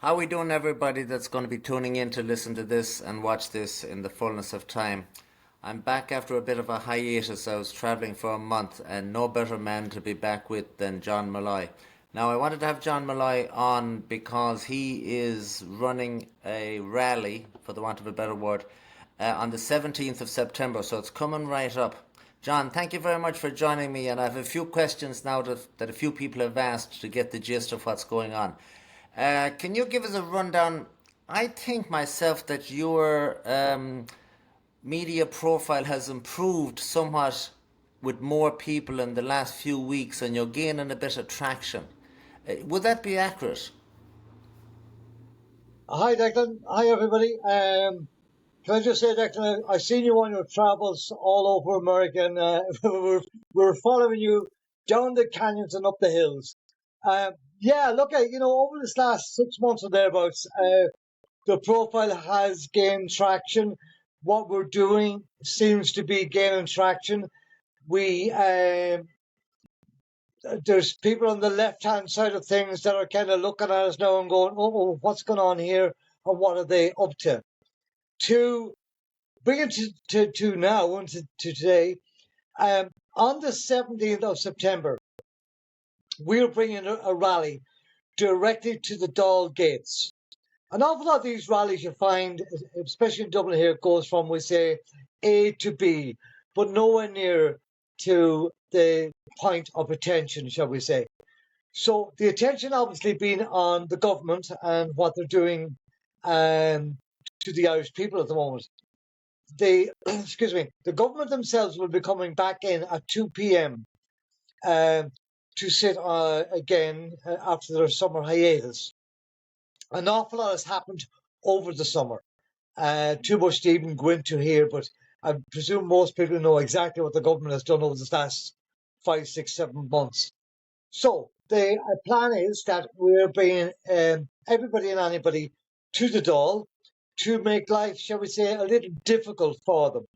How we doing, everybody that's going to be tuning in to listen to this and watch this in the fullness of time? I'm back after a bit of a hiatus. I was travelling for a month, and no better man to be back with than John Molloy. Now, I wanted to have John Molloy on because he is running a rally, for the want of a better word, on the 17th of September, so it's coming right up. John, thank you very much for joining me, and I have a few questions now that a few people have asked to get the gist of what's going on. Can you give us a rundown? I think myself that your media profile has improved somewhat with more people in the last few weeks, and you're gaining a bit of traction. Would that be accurate? Hi, Declan. Hi, everybody. Can I just say, Declan, I've seen you on your travels all over America, and we're following you down the canyons and up the hills. Yeah, look, over this last 6 months or thereabouts, the profile has gained traction. What we're doing seems to be gaining traction. We There's people on the left hand side of things that are kind of looking at us now and going, "Oh, what's going on here? And what are they up to?" To bring it to now and to today, on the 17th of September, we're bringing a rally directly to the Dáil gates. An awful lot of these rallies you find, especially in Dublin here, goes from, we say, A to B, but nowhere near to the point of attention, shall we say. So the attention obviously being on the government and what they're doing to the Irish people at the moment. Excuse me, the government themselves will be coming back in at 2 p.m. To sit again after their summer hiatus. An awful lot has happened over the summer. Too much to even go into here, but I presume most people know exactly what the government has done over the last 5, 6, 7 months. So the plan is that we're bringing everybody and anybody to the Dáil to make life, shall we say, a little difficult for them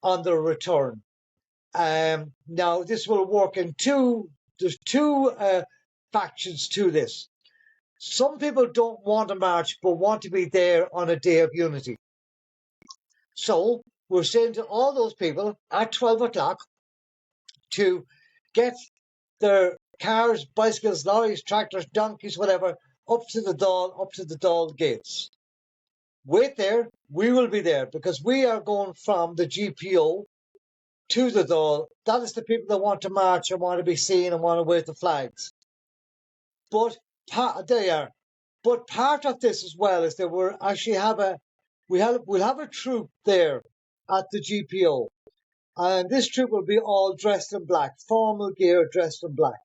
on their return. Now, this will work in there's two factions to this. Some people don't want to march, but want to be there on a day of unity. So we're saying to all those people at 12 o'clock to get their cars, bicycles, lorries, tractors, donkeys, whatever, up to the Dáil gates. Wait there, we will be there because we are going from the GPO to the Dáil. That is the people that want to march and want to be seen and want to wave the flags. But they are. But part of this as well is that we're actually we'll have a troop there at the GPO, and this troop will be all dressed in black, formal gear, dressed in black.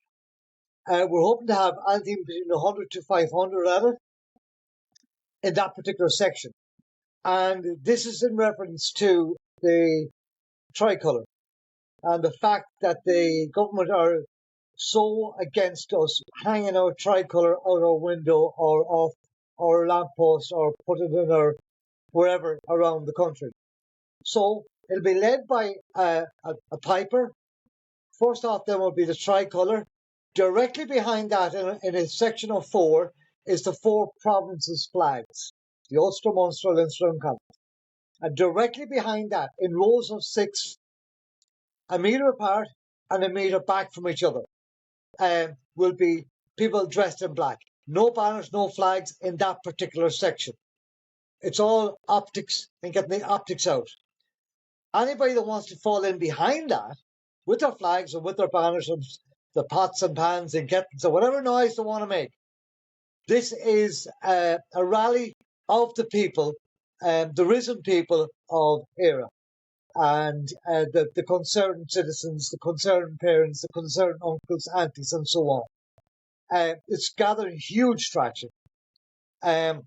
We're hoping to have anything between 100 to 500 at it in that particular section, and this is in reference to the tricolour and the fact that the government are so against us hanging our tricolour out our window or off our lamppost or put it in our wherever around the country. So it'll be led by a piper. First off, then will be the tricolour. Directly behind that, in a section of four, is the four provinces' flags, the Ulster, Munster, Leinster, and Connacht. And directly behind that, in rows of six, a metre apart and a metre back from each other, will be people dressed in black. No banners, no flags in that particular section. It's all optics and getting the optics out. Anybody that wants to fall in behind that with their flags and with their banners and the pots and pans and kettles or whatever noise they want to make, this is a rally of the people, the risen people of Éire, and the concerned citizens, the concerned parents, the concerned uncles, aunties, and so on. It's gathering huge traction. And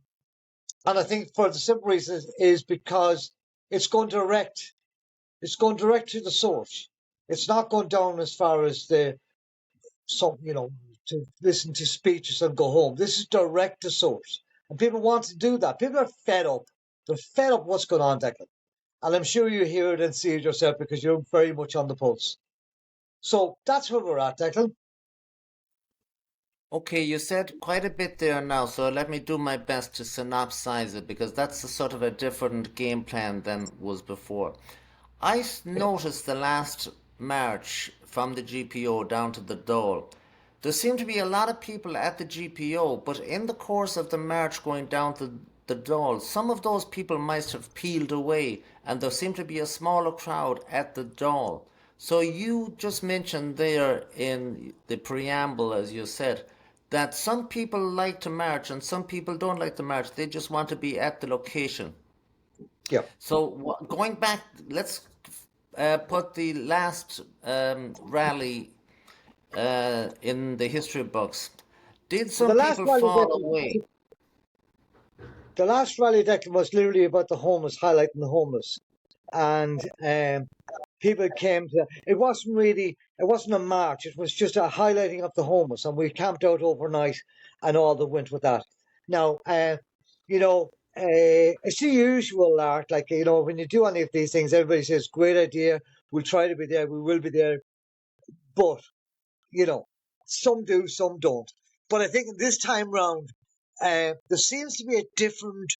I think for the simple reason is because it's going direct to the source. It's not going down as far as to listen to speeches and go home. This is direct to source. And people want to do that. People are fed up. They're fed up what's going on, Declan. And I'm sure you hear it and see it yourself because you're very much on the pulse. So that's where we're at, Declan. Okay, you said quite a bit there now, so let me do my best to synopsize it because that's a sort of a different game plan than was before. Noticed the last march from the GPO down to the Dáil. There seemed to be a lot of people at the GPO, but in the course of the march going down to the Dáil, some of those people might have peeled away, and there seemed to be a smaller crowd at the Dáil. So you just mentioned there in the preamble, as you said, that some people like to march and some people don't like to march. They just want to be at the location. Yeah. So going back, let's put the last rally in the history books. Did Well, some people fall away? the last rally deck was literally about the homeless, highlighting the homeless, and people came to. It wasn't a march. It was just a highlighting of the homeless, and we camped out overnight, and all that went with that. Now, you know, it's the usual art. Like when you do any of these things, everybody says, "Great idea. We'll try to be there. We will be there." But you know, some do, some don't. But I think this time round, there seems to be a different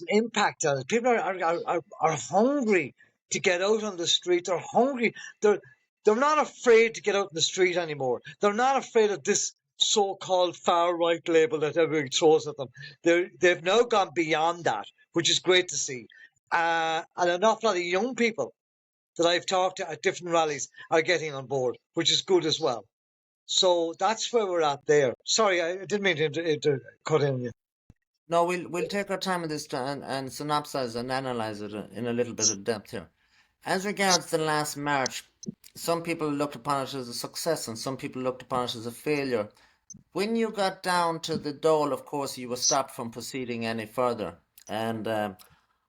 impact on it. People are hungry to get out on the street. They're hungry. They're not afraid to get out in the street anymore. They're not afraid of this so-called far right label that everybody throws at them. They've now gone beyond that, which is great to see. And an awful lot of young people that I've talked to at different rallies are getting on board, which is good as well. So that's where we're at there. Sorry, I didn't mean to cut in. No, we'll take our time with this and synopsize and analyze it in a little bit of depth here. As regards the last march, some people looked upon it as a success and some people looked upon it as a failure. When you got down to the Dole, of course, you were stopped from proceeding any further. And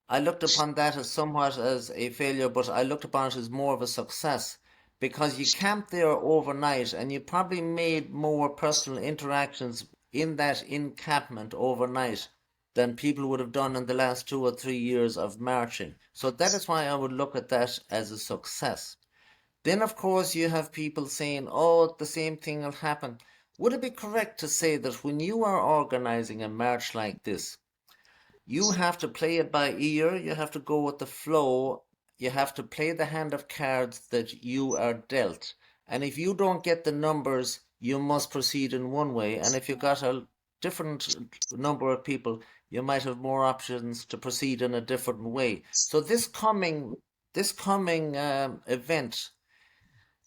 I looked upon that as somewhat as a failure, but I looked upon it as more of a success because you camped there overnight and you probably made more personal interactions in that encampment overnight than people would have done in the last 2 or 3 years of marching. So that is why I would look at that as a success. Then, of course, you have people saying, oh, the same thing will happen. Would it be correct to say that when you are organizing a march like this, you have to play it by ear, you have to go with the flow, you have to play the hand of cards that you are dealt. And if you don't get the numbers, you must proceed in one way. And if you got a different number of people, you might have more options to proceed in a different way. So this coming event,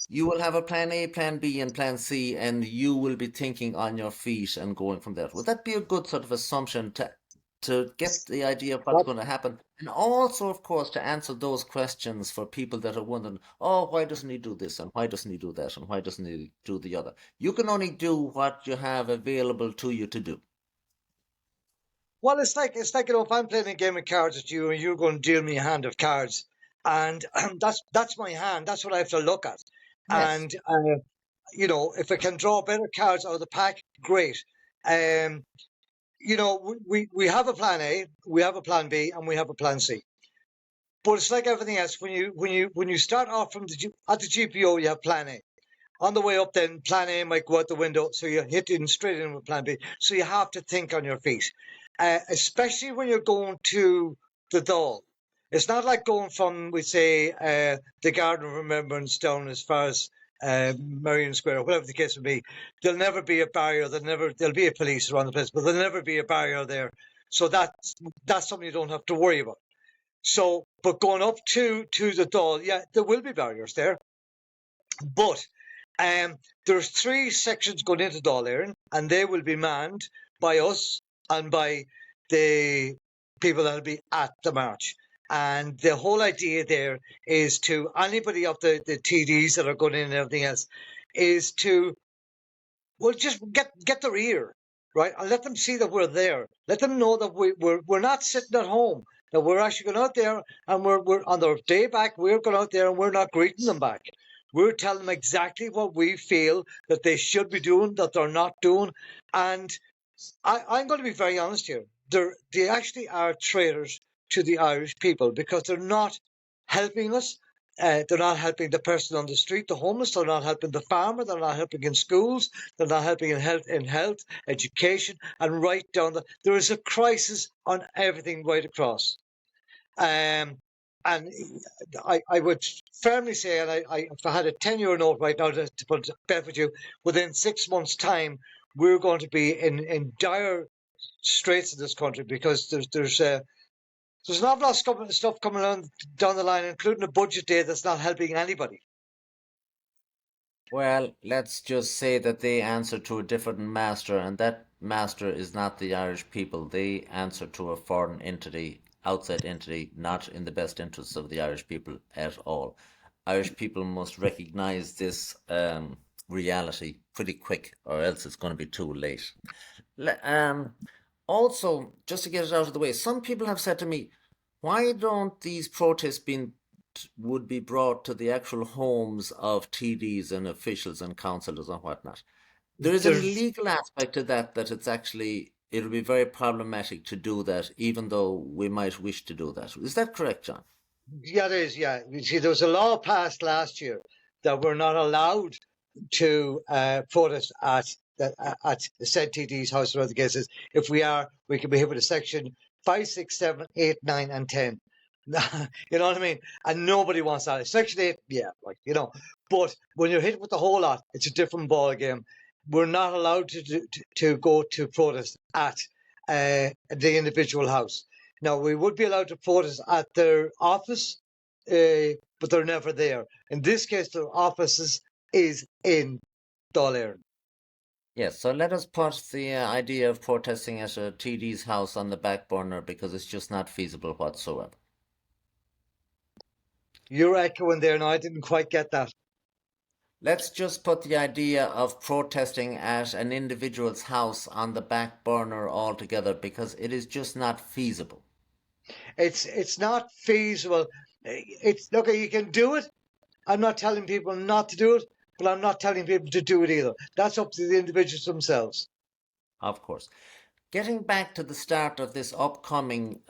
you will have a plan A, plan B, and plan C, and you will be thinking on your feet and going from there. Would that be a good sort of assumption to get the idea of what's going to happen? And also, of course, to answer those questions for people that are wondering, oh, why doesn't he do this? And why doesn't he do that? And why doesn't he do the other? You can only do what you have available to you to do. Well, it's like if I'm playing a game of cards with you and you're going to deal me a hand of cards, and that's my hand. That's what I have to look at. Yes. And if I can draw better cards out of the pack, great. Um, we have a plan A, we have a plan B, and we have a plan C. But it's like everything else. When you start off at the GPO, you have plan A. On the way up, then plan A might go out the window, so you hit in straight in with plan B. So you have to think on your feet, especially when you're going to the Dáil. It's not like going from, we say, the Garden of Remembrance down as far as Marion Square, or whatever the case may be. There'll never be a barrier. There'll be a police around the place, but there'll never be a barrier there. So that's something you don't have to worry about. So, but going up to the Dáil, yeah, there will be barriers there, but there's three sections going into Dáil, and they will be manned by us and by the people that'll be at the march. And the whole idea there is to anybody of the TDs that are going in and everything else is to, well, just get their ear, right? And let them see that we're there. Let them know that we're not sitting at home, that we're actually going out there, and we're on their day back, we're going out there and we're not greeting them back. We're telling them exactly what we feel that they should be doing, that they're not doing. And I'm going to be very honest here. They actually are traitors to the Irish people because they're not helping us. They're not helping the person on the street, the homeless. They're not helping the farmer. They're not helping in schools. They're not helping in health, education, and right down there is a crisis on everything right across. Um, and I would firmly say, and if I had a 10-year note right now to put to bet with you, within 6 months' time, we're going to be in dire straits in this country because there's an awful lot of stuff coming down the line, including a budget day that's not helping anybody. Well, let's just say that they answer to a different master, and that master is not the Irish people. They answer to a foreign entity, outside entity, not in the best interests of the Irish people at all. Irish people must recognize this reality pretty quick, or else it's going to be too late. Le- Um, Also, just to get it out of the way, some people have said to me, why don't these protests would be brought to the actual homes of TDs and officials and councillors and whatnot? There is a There's legal aspect to that it'll be very problematic to do that, even though we might wish to do that. Is that correct, John? Yeah, there is. Yeah, you see, there was a law passed last year that we're not allowed to protest at the said TD's house or other cases. If we are, we can be hit with a section 5, 6, 7, 8, 9, and 10. You know what I mean? And nobody wants that. Section 8, yeah, like, But when you're hit with the whole lot, it's a different ball game. We're not allowed to go to protest at the individual house. Now, we would be allowed to protest at their office, but they're never there. In this case, their offices is in Dáil. Yes, so let us put the idea of protesting at a TD's house on the back burner because it's just not feasible whatsoever. You're echoing there now. I didn't quite get that. Let's just put the idea of protesting at an individual's house on the back burner altogether because it is just not feasible. It's not feasible. It's look, you can do it. I'm not telling people not to do it, but I'm not telling people to do it either. That's up to the individuals themselves. Of course. Getting back to the start of this upcoming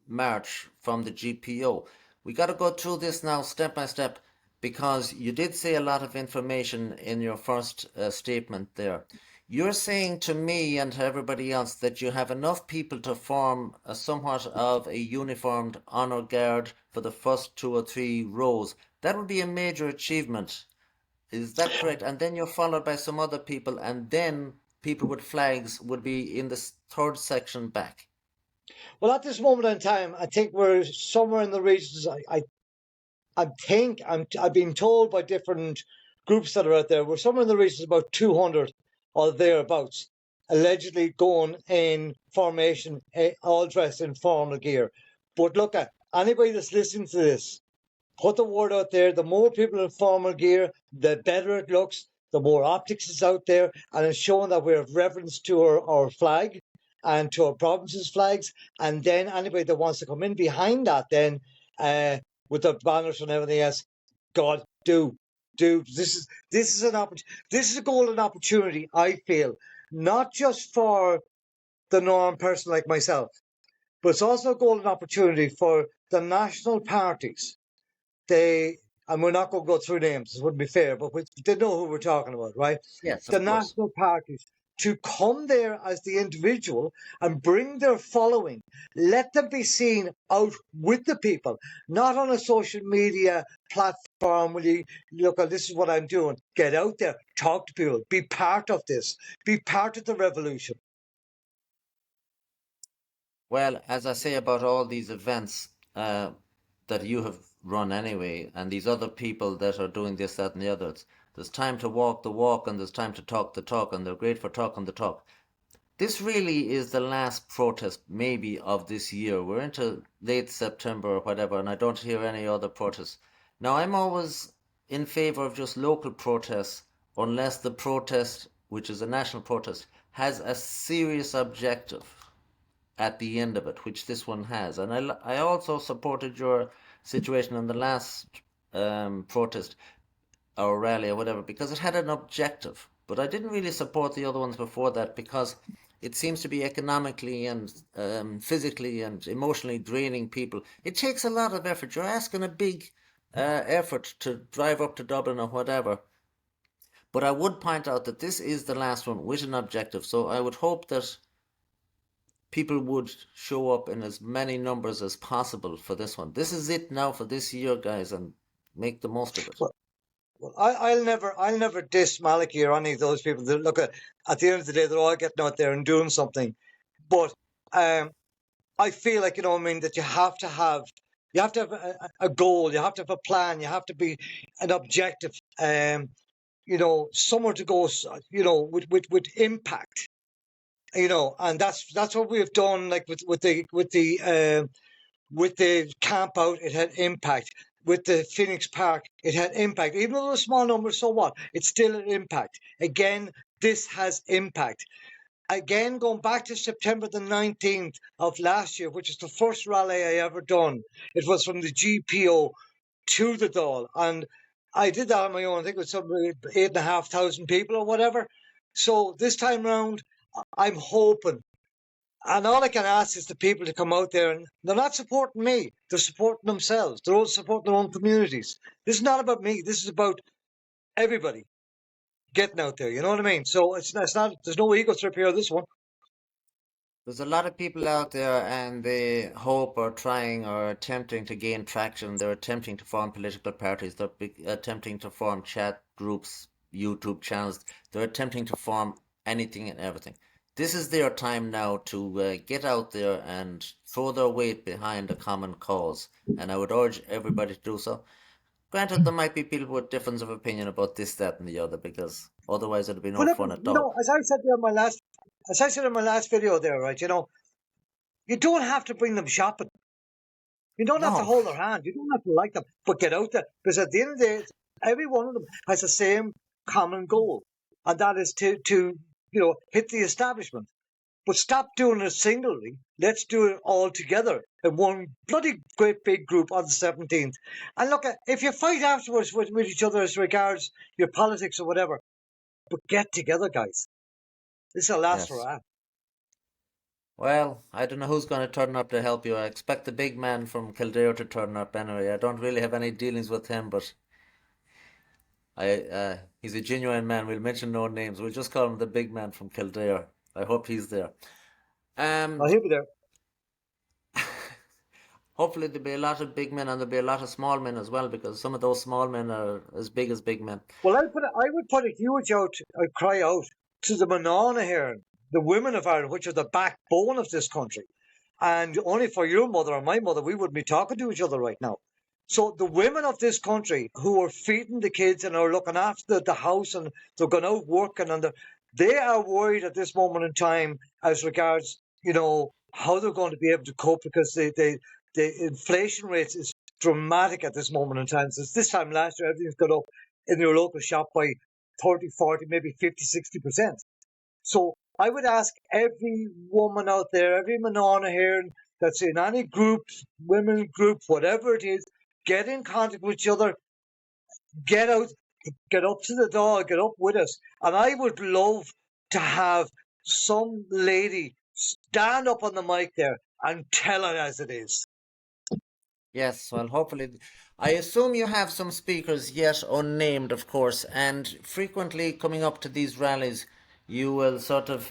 march from the GPO, we got to go through this now step by step because you did say a lot of information in your first statement there. You're saying to me and to everybody else that you have enough people to form somewhat of a uniformed honour guard for the first 2 or 3 rows. That would be a major achievement. Is that correct? And then you're followed by some other people, and then people with flags would be in the third section back. Well, at this moment in time, I think we're somewhere in the regions. I think I've been told by different groups that are out there, we're somewhere in the regions about 200 or thereabouts, allegedly going in formation, all dressed in formal gear. But look at anybody that's listening to this, put the word out there. The more people in formal gear, the better it looks, the more optics is out there, and it's showing that we have reverence to our flag and to our province's flags. And then anybody that wants to come in behind that, then uh, with the banners and everything else, God, do this is this is a golden opportunity. I feel not just for the norm person like myself, but it's also a golden opportunity for the national parties. They and we're not going to go through names, it wouldn't be fair, but they know who we're talking about, right? Yes, The of course. national parties to come there as the individual and bring their following. Let them be seen out with the people, not on a social media platform where you look, this is what I'm doing. Get out there, talk to people, be part of this, be part of the revolution. Well, as I say about all these events that you have run anyway, and these other people that are doing this, that, and the others, there's time to walk the walk, and there's time to talk the talk, and they're great for talking the talk. This really is the last protest, maybe, of this year. We're into late September or whatever, and I don't hear any other protests. Now, I'm always in favor of just local protests unless the protest, which is a national protest, has a serious objective at the end of it, which this one has. And I also supported your situation in the last protest or rally or whatever because it had an objective. But I didn't really support the other ones before that because it seems to be economically and physically and emotionally draining people. It takes a lot of effort. You're asking a big effort to drive up to Dublin or whatever. But I would point out that this is the last one with an objective, so I would hope that people would show up in as many numbers as possible for this one. This is it now for this year, guys, and make the most of it. Well, I'll never diss Maliki or any of those people. That look at the end of the day, they're all getting out there and doing something. But I feel like, I mean, that you have to have a goal, you have to have a plan, you have to be an objective. Somewhere to go, with impact. And that's what we've done. Like with the camp out, it had impact. With the Phoenix Park, it had impact. Even though it was a small number, so what? It's still an impact. Again, this has impact. Again, going back to September the 19th of last year, which is the first rally I ever done. It was from the GPO to the Dáil. And I did that on my own. I think it was something 8,500 people or whatever. So this time round, I'm hoping, and all I can ask is the people to come out there, and they're not supporting me. They're supporting themselves. They're all supporting their own communities. This is not about me. This is about everybody getting out there. You know what I mean? So it's not. There's no ego trip here. This one. There's a lot of people out there and they hope or trying or attempting to gain traction. They're attempting to form political parties. They're attempting to form chat groups, YouTube channels. They're attempting to form anything and everything. This is their time now to get out there and throw their weight behind a common cause. And I would urge everybody to do so. Granted, there might be people with difference of opinion about this, that, and the other, because otherwise it'd be no But fun at all. as I said in my last video there, right? You don't have to bring them shopping. You don't have to No, hold their hand. You don't have to like them, but get out there. Because at the end of the day, every one of them has the same common goal, and that is to hit the establishment. But stop doing it singly. Let's do it all together in one bloody great big group on the 17th. And look, if you fight afterwards with each other as regards your politics or whatever, but get together, guys. This is the last yes. hurrah. Well, I don't know who's going to turn up to help you. I expect the big man from Kildare to turn up anyway. I don't really have any dealings with him, but he's a genuine man. We'll mention no names. We'll just call him the big man from Kildare. I hope he's there. Um, He'll be there. Hopefully there'll be a lot of big men and there'll be a lot of small men as well, because some of those small men are as big as big men. Well, I would put a huge cry out to the Manana here, the women of Ireland, which are the backbone of this country. And only for your mother or my mother, we wouldn't be talking to each other right now. So the women of this country who are feeding the kids and are looking after the house and they're going out working and they are worried at this moment in time as regards, how they're going to be able to cope because the inflation rates is dramatic at this moment in time. Since this time last year, everything's gone up in your local shop by 30, 40, maybe 50, 60%. So I would ask every woman out there, every Manana here that's in any group, women group, whatever it is, get in contact with each other, get out, get up to the door, get up with us. And I would love to have some lady stand up on the mic there and tell it as it is. Yes, well, hopefully. I assume you have some speakers yet unnamed, of course, and frequently coming up to these rallies, you will sort of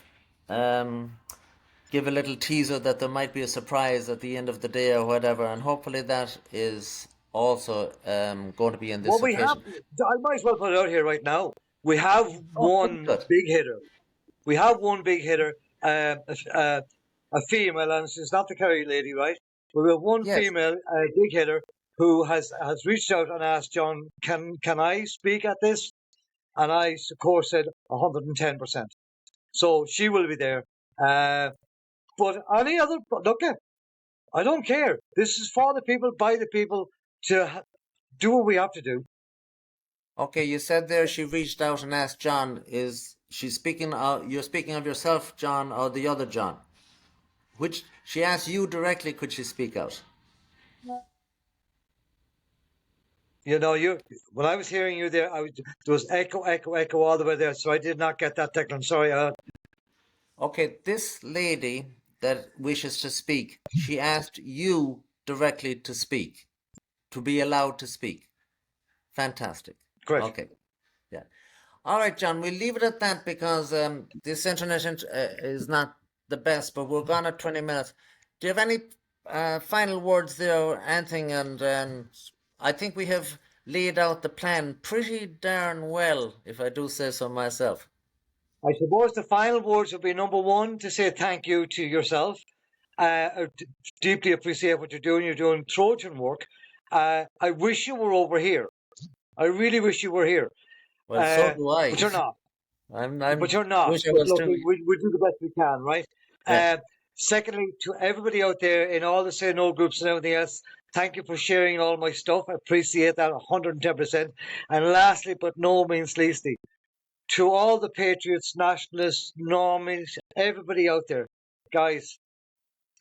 give a little teaser that there might be a surprise at the end of the day or whatever, and hopefully that is also going to be in Well, this we have, occasion. I might as well put it out here right now. We have Oh, very one good. big hitter. We have one big hitter, a female, and she's not the Kerry lady, right? But we have one Yes, female big hitter who has reached out and asked John, can I speak at this? And I, of course, said 110%. So she will be there. But any other, look, I don't care. This is for the people, by the people, to do what we have to do. okay, you said there she reached out and asked John, is she speaking, you're speaking of yourself, John, or the other John? Which, she asked you directly, could she speak out? When I was hearing you there, there was echo, echo, echo all the way there. So I did not get that, Declan. Sorry. Okay, this lady that wishes to speak, she asked you directly to speak, to be allowed to speak. Fantastic. Great. Okay. Yeah. All right, John, we'll leave it at that because this internet is not the best, but we're gone at 20 minutes. Do you have any final words there or anything? And I think we have laid out the plan pretty darn well, if I do say so myself. I suppose the final words would be number one, to say thank you to yourself. Deeply appreciate what you're doing. You're doing Trojan work. I wish you were over here. I really wish you were here. Well, so do I. But you're not. But I'm you're not. wish I But was look, too. we do the best we can, right? Yeah. Secondly, to everybody out there in all the Say No groups and everything else, thank you for sharing all my stuff. I appreciate that 110%. And lastly, but no means leastly, to all the patriots, nationalists, normies, everybody out there, guys,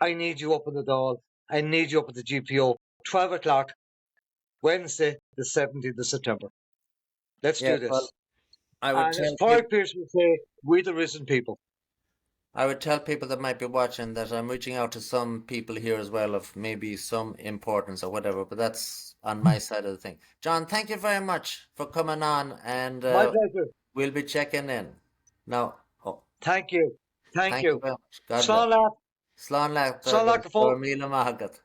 I need you up in the Dáil. I need you up at the GPO. 12 o'clock, Wednesday, the 17th of September. Let's Yeah, do well, this. I would And as tell Paul people. Pierce would say, we the risen people. I would tell people that might be watching that I'm reaching out to some people here as well of maybe some importance or whatever, but that's on my side of the thing. John, thank you very much for coming on, and My pleasure. we'll be checking in. Now, oh, Thank you. Thank thank you you. very much. God bless. Slán lá, Slán leat slán lá go fóill. míle maigad.